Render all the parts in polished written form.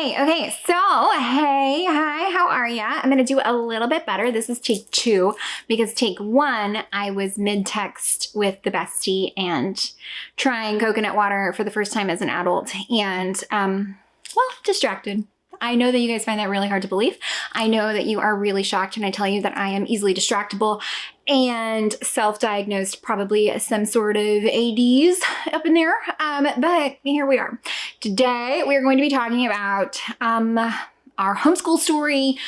Okay, so hey, hi, how are ya? I'm gonna do a little bit better. This is take 2 because take 1, I was mid-text with the bestie and trying coconut water for the first time as an adult and, well, distracted. I know that you guys find that really hard to believe. I know that you are really shocked when I tell you that I am easily distractible and self-diagnosed probably some sort of ADs up in there. But here we are. Today, we are going to be talking about our homeschool story,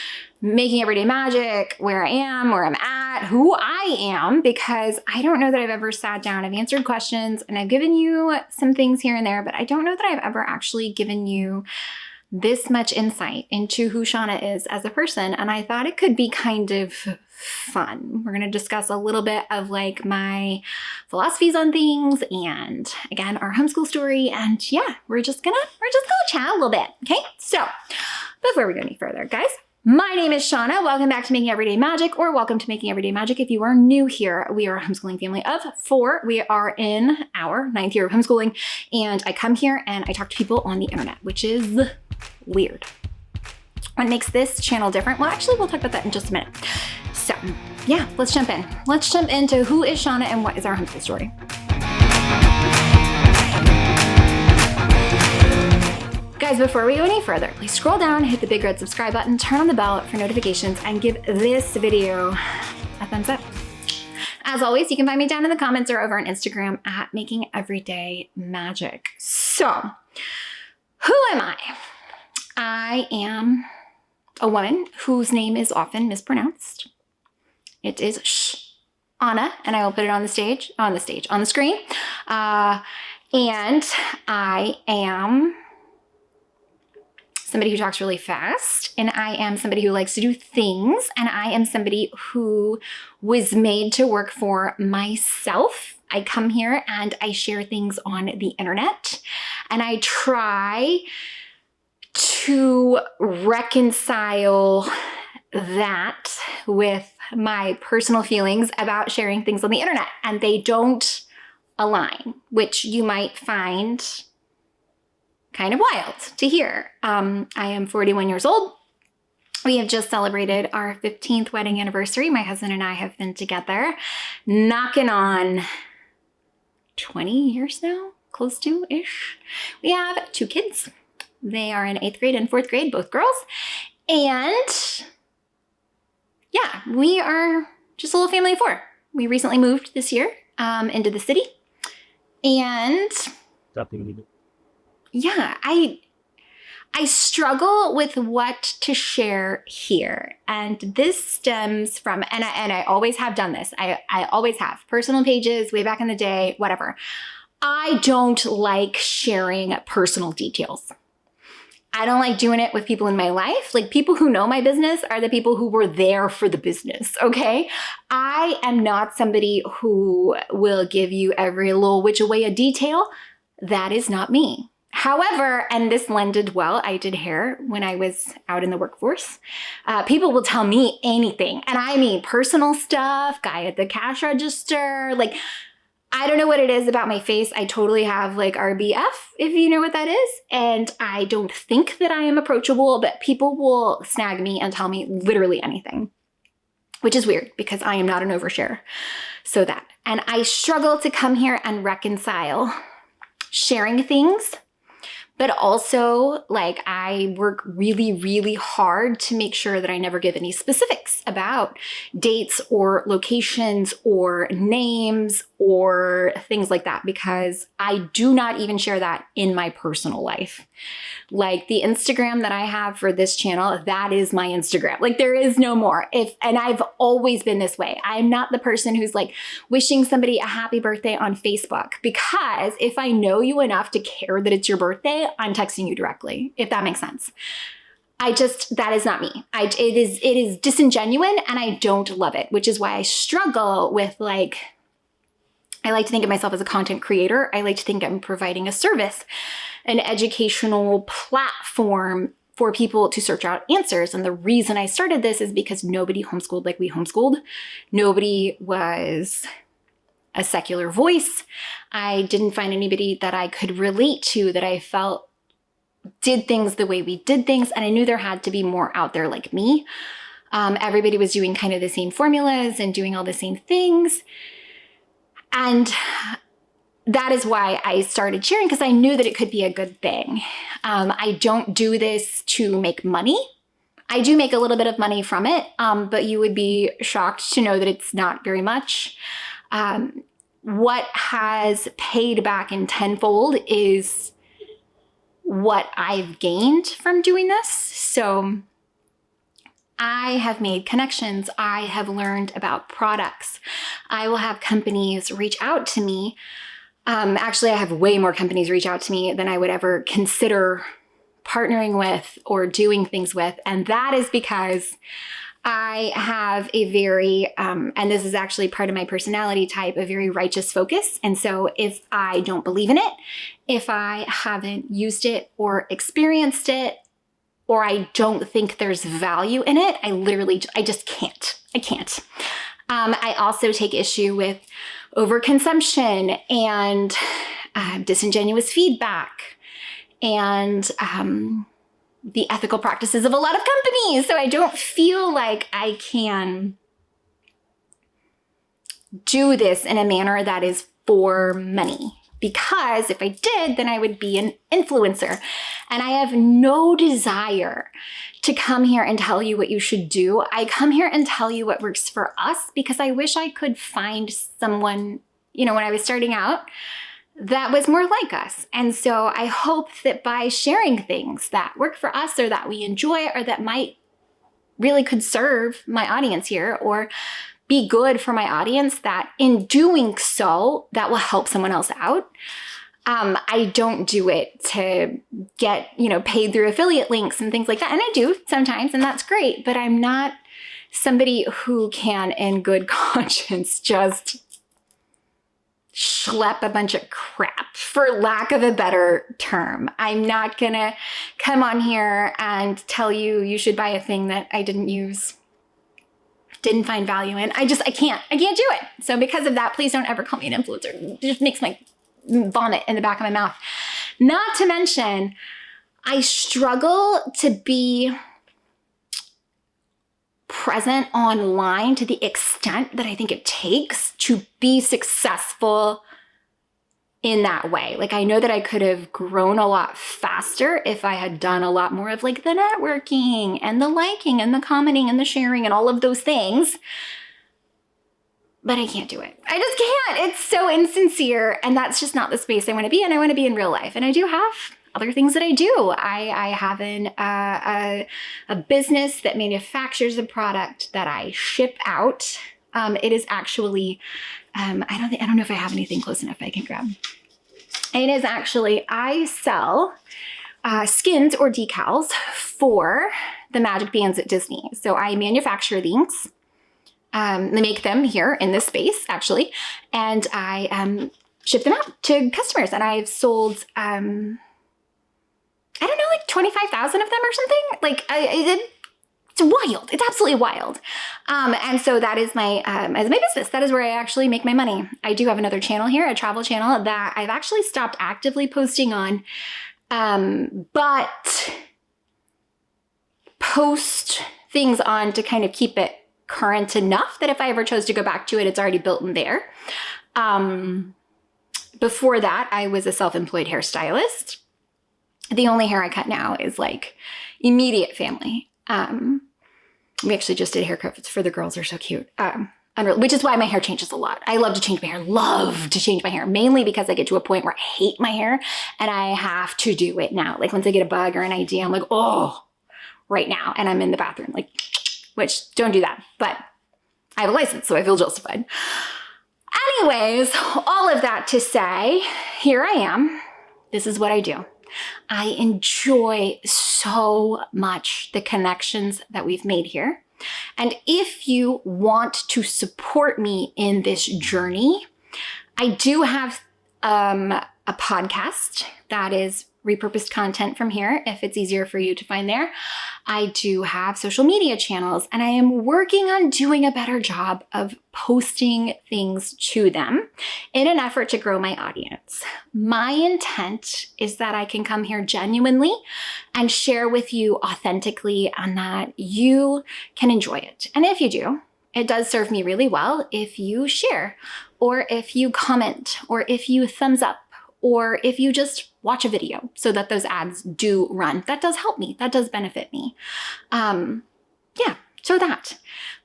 making everyday magic, where I am, where I'm at, who I am, because I don't know that I've ever sat down. I've answered questions and I've given you some things here and there, but I don't know that I've ever actually given you this much insight into who Shanna is as a person. And I thought it could be kind of fun. We're going to discuss a little bit of like my philosophies on things and again, our homeschool story. And yeah, we're just gonna chat a little bit. Okay. So before we go any further, guys, my name is Shanna. Welcome back to Making Everyday Magic, or welcome to Making Everyday Magic. If you are new here, we are a homeschooling family of 4. We are in our 9th year of homeschooling, and I come here and I talk to people on the internet, which is weird. What makes this channel different? Well, actually, we'll talk about that in just a minute. So yeah, let's jump in. Let's jump into who is Shanna and what is our homeschool story. Guys, before we go any further, please scroll down, hit the big red subscribe button, turn on the bell for notifications, and give this video a thumbs up. As always, you can find me down in the comments or over on Instagram at MakingEverydayMagic. So, who am I? I am a woman whose name is often mispronounced. It is Shanna, and I will put it on the screen. And I am somebody who talks really fast, and I am somebody who likes to do things, and I am somebody who was made to work for myself. I come here and I share things on the internet, and I try to reconcile that with my personal feelings about sharing things on the internet, and they don't align, which you might find kind of wild to hear. I am 41 years old. We have just celebrated our 15th wedding anniversary. My husband and I have been together knocking on 20 years now, close to-ish. We have 2 kids. They are in 8th grade and 4th grade, both girls. And yeah, we are just a little family of 4. We recently moved this year into the city. And yeah, I struggle with what to share here. And this stems from, and I always have done this. I always have personal pages way back in the day, whatever. I don't like sharing personal details. I don't like doing it with people in my life. Like, people who know my business are the people who were there for the business, okay? I am not somebody who will give you every little which way a detail. That is not me. However, and this lended well, I did hair when I was out in the workforce. People will tell me anything. And I mean personal stuff, guy at the cash register, like, I don't know what it is about my face. I totally have like RBF, if you know what that is. And I don't think that I am approachable, but people will snag me and tell me literally anything, which is weird because I am not an overshare. So that, and I struggle to come here and reconcile sharing things, but also like I work really, really hard to make sure that I never give any specifics about dates or locations or names or things like that, because I do not even share that in my personal life. Like the Instagram that I have for this channel, that is my Instagram. Like, there is no more. And I've always been this way. I'm not the person who's like wishing somebody a happy birthday on Facebook, because if I know you enough to care that it's your birthday, I'm texting you directly, if that makes sense. That is not me. It is disingenuous, and I don't love it, which is why I struggle with, like, I like to think of myself as a content creator. I like to think I'm providing a service, an educational platform for people to search out answers. And the reason I started this is because nobody homeschooled like we homeschooled. Nobody was a secular voice. I didn't find anybody that I could relate to, that I felt did things the way we did things. And I knew there had to be more out there like me. Everybody was doing kind of the same formulas and doing all the same things. And that is why I started sharing, because I knew that it could be a good thing. I don't do this to make money. I do make a little bit of money from it, but you would be shocked to know that it's not very much. What has paid back in tenfold is what I've gained from doing this. So I have made connections. I have learned about products. I will have companies reach out to me. Actually, I have way more companies reach out to me than I would ever consider partnering with or doing things with. And that is because I have a very, and this is actually part of my personality type, a very righteous focus. And so if I don't believe in it, if I haven't used it or experienced it, or I don't think there's value in it, I just can't. I can't. I also take issue with overconsumption and disingenuous feedback and the ethical practices of a lot of companies. So I don't feel like I can do this in a manner that is for money. Because if I did, then I would be an influencer. And I have no desire to come here and tell you what you should do. I come here and tell you what works for us because I wish I could find someone, when I was starting out, that was more like us. And so I hope that by sharing things that work for us or that we enjoy or that might really could serve my audience here or be good for my audience, that in doing so, that will help someone else out. I don't do it to get, paid through affiliate links and things like that. And I do sometimes, and that's great, but I'm not somebody who can, in good conscience, just schlep a bunch of crap, for lack of a better term. I'm not gonna come on here and tell you should buy a thing that I didn't use, didn't find value in. I can't do it. So because of that, please don't ever call me an influencer. It just makes my vomit in the back of my mouth. Not to mention, I struggle to be present online to the extent that I think it takes to be successful in that way. Like, I know that I could have grown a lot faster if I had done a lot more of like the networking and the liking and the commenting and the sharing and all of those things. But I can't do it. I just can't. It's so insincere. And that's just not the space I want to be in. I want to be in real life. And I do have other things that I do. I have a business that manufactures a product that I ship out. It is actually, I don't know if I have anything close enough I can grab. It is actually, I sell skins or decals for the Magic Bands at Disney. So I manufacture these. They make them here in this space, actually, and I ship them out to customers. And I've sold, I don't know, like 25,000 of them or something. Like, it's wild. It's absolutely wild. And so that is my business. That is where I actually make my money. I do have another channel here, a travel channel that I've actually stopped actively posting on, but post things on to kind of keep it current enough that if I ever chose to go back to it, it's already built in there. Before that, I was a self-employed hairstylist. The only hair I cut now is like immediate family. We actually just did haircuts for the girls. They're so cute. Which is why my hair changes a lot. I love to change my hair, mainly because I get to a point where I hate my hair and I have to do it now. Like once I get a bug or an idea, I'm like, oh, right now. And I'm in the bathroom, like, which don't do that, but I have a license, so I feel justified. Anyways, all of that to say, here I am. This is what I do. I enjoy so much the connections that we've made here. And if you want to support me in this journey, I do have a podcast that is repurposed content from here if it's easier for you to find there. I do have social media channels, and I am working on doing a better job of posting things to them in an effort to grow my audience. My intent is that I can come here genuinely and share with you authentically, and that you can enjoy it. And if you do, it does serve me really well if you share, or if you comment, or if you thumbs up, or if you just watch a video so that those ads do run. That does help me. That does benefit me. Yeah, so that.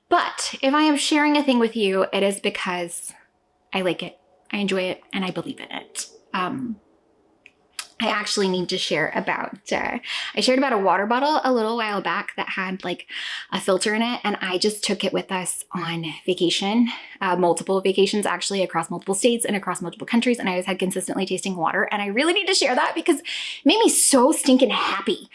But if I am sharing a thing with you, it is because I like it, I enjoy it, and I believe in it. I actually need to share about, I shared about a water bottle a little while back that had like a filter in it, and I just took it with us on vacation, multiple vacations actually, across multiple states and across multiple countries, and I just had consistently tasting water, and I really need to share that because it made me so stinking happy.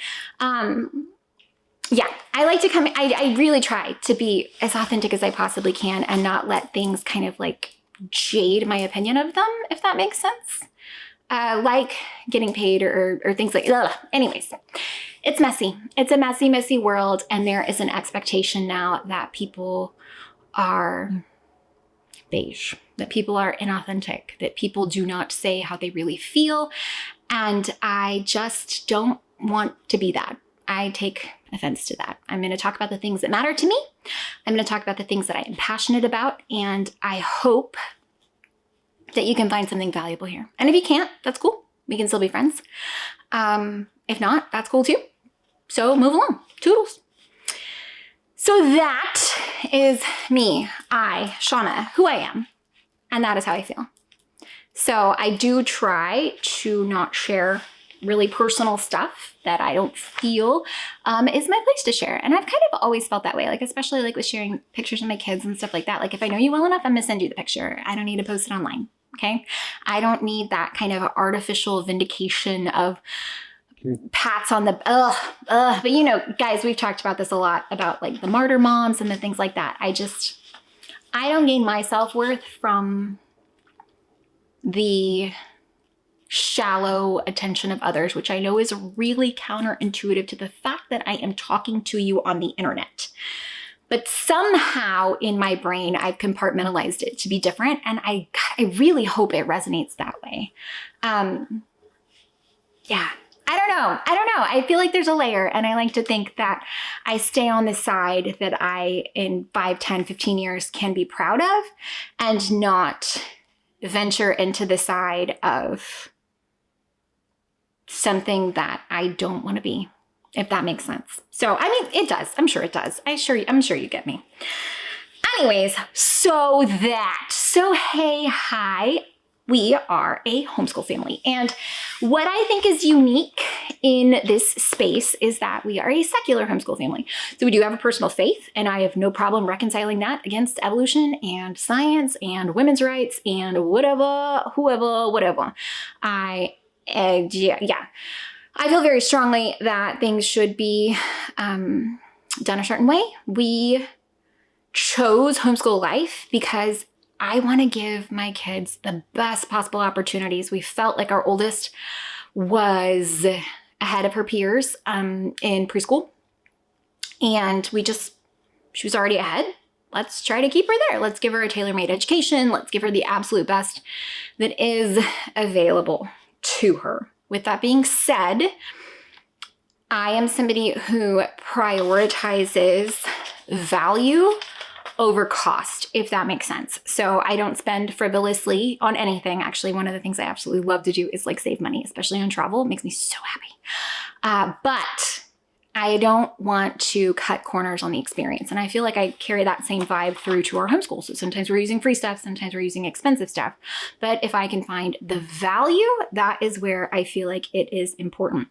Yeah, I like to come, I really try to be as authentic as I possibly can and not let things kind of like jade my opinion of them, if that makes sense. Like getting paid or things like that. Anyways, it's messy. It's a messy, messy world. And there is an expectation now that people are beige, that people are inauthentic, that people do not say how they really feel. And I just don't want to be that. I take offense to that. I'm going to talk about the things that matter to me. I'm going to talk about the things that I am passionate about. And I hope that you can find something valuable here. And if you can't, that's cool. We can still be friends. If not, that's cool too. So move along. Toodles. So that is me, Shanna, who I am. And that is how I feel. So I do try to not share really personal stuff that I don't feel is my place to share. And I've kind of always felt that way, like especially like with sharing pictures of my kids and stuff like that. Like if I know you well enough, I'm gonna send you the picture. I don't need to post it online. Okay. I don't need that kind of artificial vindication of pats on the, but you know, guys, we've talked about this a lot about like the martyr moms and the things like that. I don't gain my self-worth from the shallow attention of others, which I know is really counterintuitive to the fact that I am talking to you on the internet. But somehow in my brain, I've compartmentalized it to be different. And I really hope it resonates that way. Yeah, I don't know. I feel like there's a layer, and I like to think that I stay on the side that I, in 5, 10, 15 years, can be proud of, and not venture into the side of something that I don't want to be, if that makes sense. So, I mean, it does. I'm sure it does. I'm sure you get me. Anyways, so hey, hi, we are a homeschool family. And what I think is unique in this space is that we are a secular homeschool family. So we do have a personal faith, and I have no problem reconciling that against evolution and science and women's rights and whatever. Yeah. I feel very strongly that things should be done a certain way. We chose homeschool life because I want to give my kids the best possible opportunities. We felt like our oldest was ahead of her peers in preschool, and she was already ahead. Let's try to keep her there. Let's give her a tailor-made education. Let's give her the absolute best that is available to her. With that being said, I am somebody who prioritizes value over cost, if that makes sense. So I don't spend frivolously on anything. Actually, one of the things I absolutely love to do is like save money, especially on travel. It makes me so happy. But I don't want to cut corners on the experience. And I feel like I carry that same vibe through to our homeschool. So sometimes we're using free stuff, sometimes we're using expensive stuff. But if I can find the value, that is where I feel like it is important.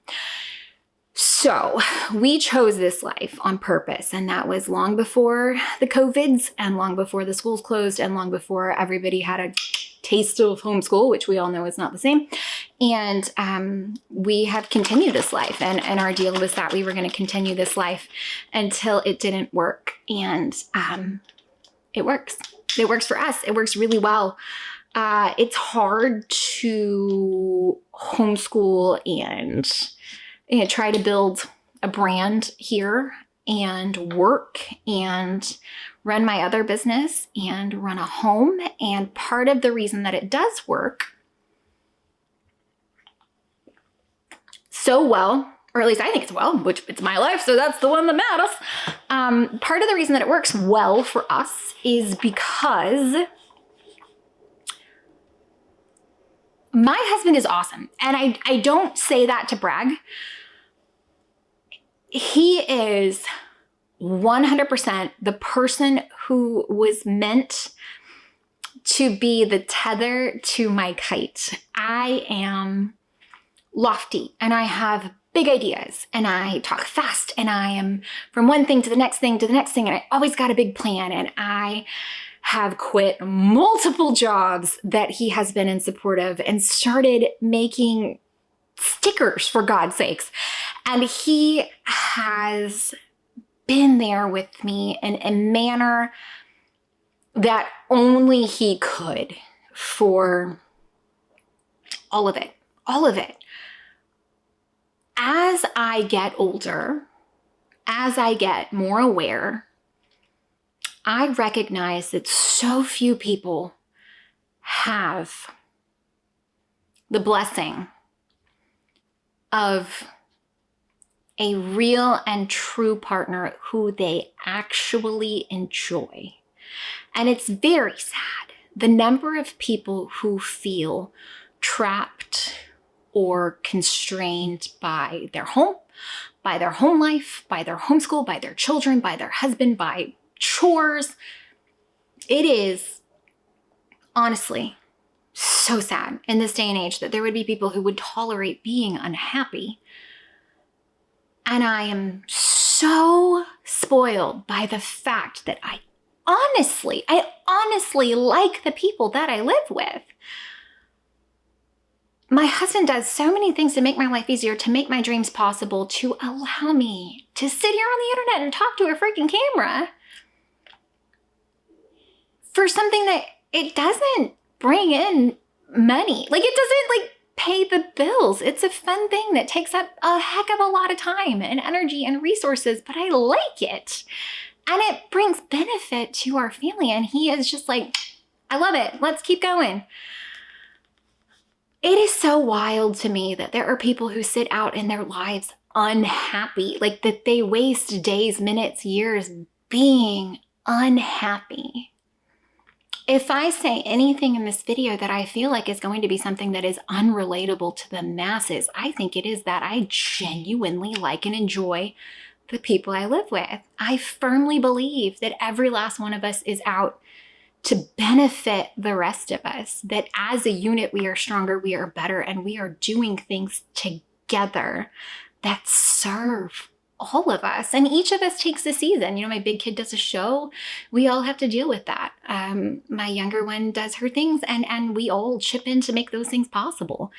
So we chose this life on purpose, and that was long before the COVIDs, and long before the schools closed, and long before everybody had a taste of homeschool, which we all know is not the same. And we have continued this life, and our deal was that we were going to continue this life until it didn't work. And it works. It works for us. It works really well. It's hard to homeschool and try to build a brand here and work and run my other business and run a home. And part of the reason that it does work so well, or at least I think it's well, which it's my life, so that's the one that matters. Part of the reason that it works well for us is because my husband is awesome. And I don't say that to brag. He is 100% the person who was meant to be the tether to my kite. I am lofty and I have big ideas and I talk fast and I am from one thing to the next thing to the next thing. And I always got a big plan, and I have quit multiple jobs that he has been in support of and started making stickers, for God's sakes. And he has been there with me in a manner that only he could for all of it, all of it. As I get older, as I get more aware, I recognize that so few people have the blessing of a real and true partner who they actually enjoy. And it's very sad, the number of people who feel trapped or constrained by their home life, by their homeschool, by their children, by their husband, by chores. It is honestly so sad in this day and age that there would be people who would tolerate being unhappy. And I am so spoiled by the fact that I honestly like the people that I live with. My husband does so many things to make my life easier, to make my dreams possible, to allow me to sit here on the internet and talk to a freaking camera for something that it doesn't bring in money. Like, it doesn't pay the bills. It's a fun thing that takes up a heck of a lot of time and energy and resources, but I like it. And it brings benefit to our family. And he is just like, I love it. Let's keep going. It is so wild to me that there are people who sit out in their lives unhappy, like that they waste days, minutes, years being unhappy. If I say anything in this video that I feel like is going to be something that is unrelatable to the masses, I think it is that I genuinely like and enjoy the people I live with. I firmly believe that every last one of us is out to benefit the rest of us, that as a unit, we are stronger, we are better, and we are doing things together that serve all of us. And each of us takes a season. You know, my big kid does a show. We all have to deal with that. My younger one does her things, and we all chip in to make those things possible.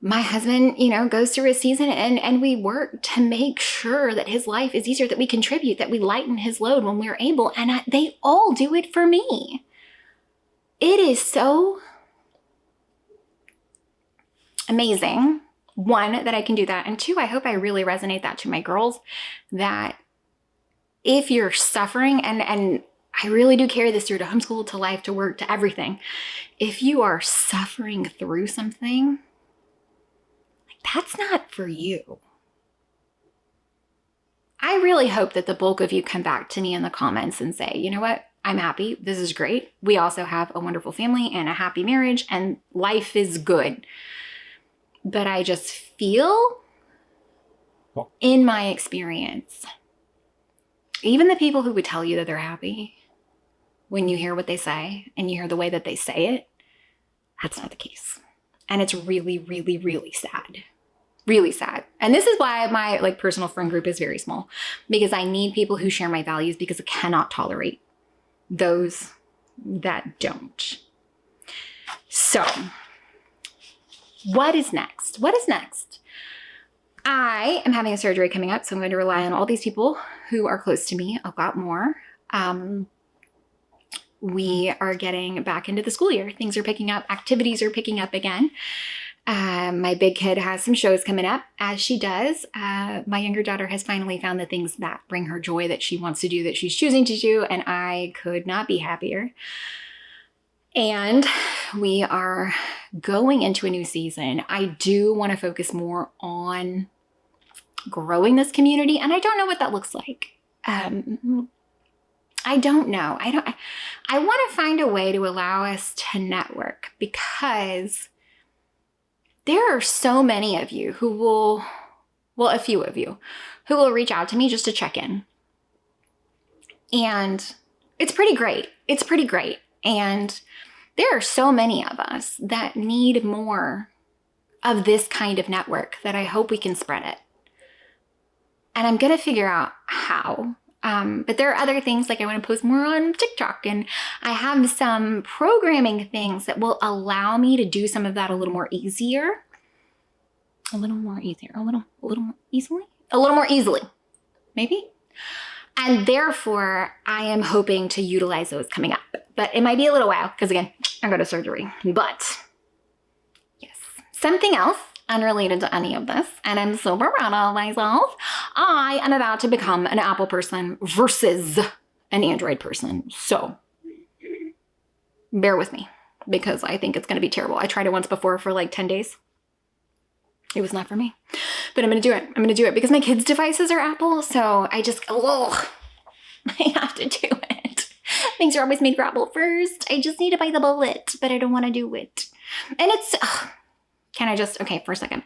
My husband, goes through a season and we work to make sure that his life is easier, that we contribute, that we lighten his load when we're able. And they all do it for me. It is so amazing. One, that I can do that. And two, I hope I really resonate that to my girls, that if you're suffering, and I really do carry this through to homeschool, to life, to work, to everything. If you are suffering through something, that's not for you. I really hope that the bulk of you come back to me in the comments and say, you know what? I'm happy. This is great. We also have a wonderful family and a happy marriage, and life is good. But I just feel, in my experience, even the people who would tell you that they're happy, when you hear what they say and you hear the way that they say it, that's not the case. And it's really, really, really sad. Really sad. And this is why my personal friend group is very small, because I need people who share my values, because I cannot tolerate those that don't. So what is next? What is next? I am having a surgery coming up, so I'm going to rely on all these people who are close to me a lot more. we are getting back into the school year. Things are picking up, activities are picking up again. My big kid has some shows coming up, as she does. My younger daughter has finally found the things that bring her joy, that she wants to do, that she's choosing to do, and I could not be happier. And we are going into a new season. I do want to focus more on growing this community, and I don't know what that looks like. I don't know. I want to find a way to allow us to network, because there are so many of you who will, well, a few of you who will reach out to me just to check in. And it's pretty great. It's pretty great. And there are so many of us that need more of this kind of network that I hope we can spread it. And I'm going to figure out how. But there are other things, like I want to post more on TikTok, and I have some programming things that will allow me to do some of that a little more easily, maybe. And therefore, I am hoping to utilize those coming up. But it might be a little while, because again, I got a surgery. But yes, something else unrelated to any of this, and I'm super proud of myself. I am about to become an Apple person versus an Android person. So bear with me, because I think it's going to be terrible. I tried it once before for like 10 days. It was not for me, but I'm going to do it. I'm going to do it because my kids' devices are Apple. So I have to do it. Things are always made for Apple first. I just need to bite the bullet, but I don't want to do it. And it's, okay, for a second.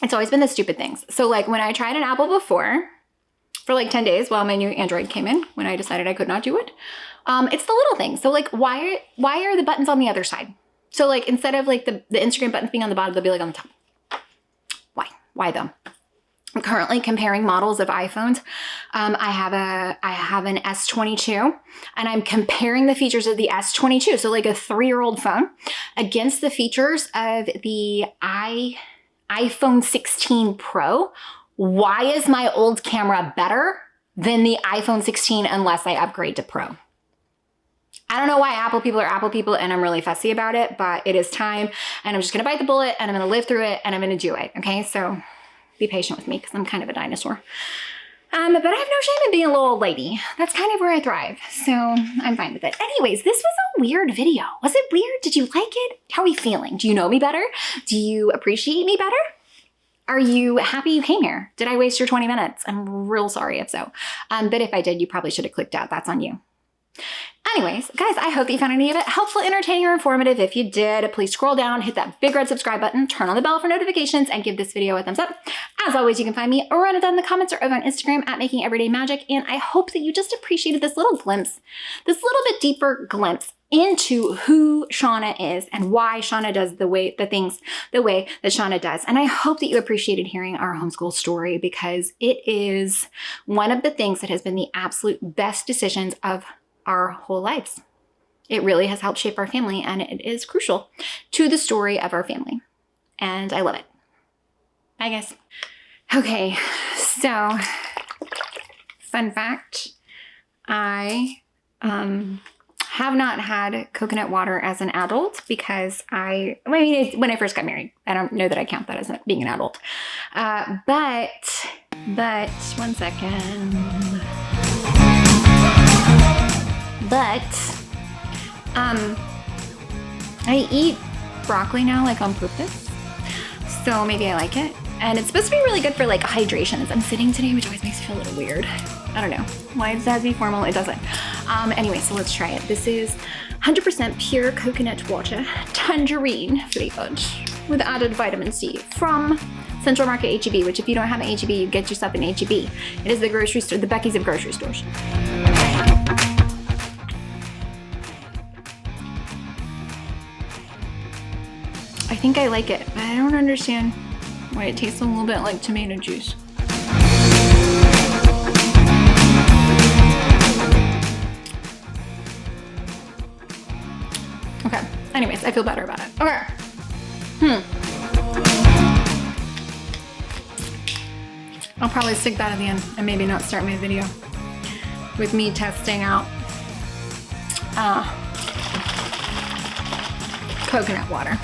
It's always been the stupid things. So like when I tried an Apple before for like 10 days while my new Android came in, when I decided I could not do it, it's the little things. So like, why are the buttons on the other side? So like, instead of like the Instagram buttons being on the bottom, they'll be like on the top. Why though? I'm currently comparing models of iPhones. I have an S22, and I'm comparing the features of the S22, so like a 3-year-old phone, against the features of the iPhone 16 Pro. Why is my old camera better than the iPhone 16 unless I upgrade to Pro? I don't know why Apple people are Apple people, and I'm really fussy about it, but it is time, and I'm just gonna bite the bullet, and I'm gonna live through it, and I'm gonna do it, okay? So be patient with me, because I'm kind of a dinosaur. But I have no shame in being a little old lady. That's kind of where I thrive, so I'm fine with it. Anyways, this was a weird video. Was it weird? Did you like it? How are we feeling? Do you know me better? Do you appreciate me better? Are you happy you came here? Did I waste your 20 minutes? I'm real sorry if so. But if I did, you probably should have clicked out. That's on you. Anyways, guys, I hope you found any of it helpful, entertaining, or informative. If you did, please scroll down, hit that big red subscribe button, turn on the bell for notifications, and give this video a thumbs up. As always, you can find me right down in the comments or over on Instagram at MakingEverydayMagic. And I hope that you just appreciated this little glimpse, this little bit deeper glimpse into who Shanna is and why Shanna does the way that Shanna does. And I hope that you appreciated hearing our homeschool story, because it is one of the things that has been the absolute best decisions of our whole lives. It really has helped shape our family, and it is crucial to the story of our family. And I love it. Bye, guys. Okay, so fun fact, I have not had coconut water as an adult because when I first got married. I don't know that I count that as being an adult. But one second. But I eat broccoli now, like on purpose. So maybe I like it. And it's supposed to be really good for like hydration. As I'm sitting today, which always makes me feel a little weird. I don't know why does it have to be formal? It doesn't. Anyway, so let's try it. This is 100% pure coconut water, tangerine flavored, with added vitamin C from Central Market HEB, which if you don't have an HEB, you get yourself an HEB. It is the grocery store, the Becky's of grocery stores. I think I like it, but I don't understand why it tastes a little bit like tomato juice. Okay, anyways, I feel better about it. Okay. I'll probably stick that at the end and maybe not start my video. with me testing out coconut water.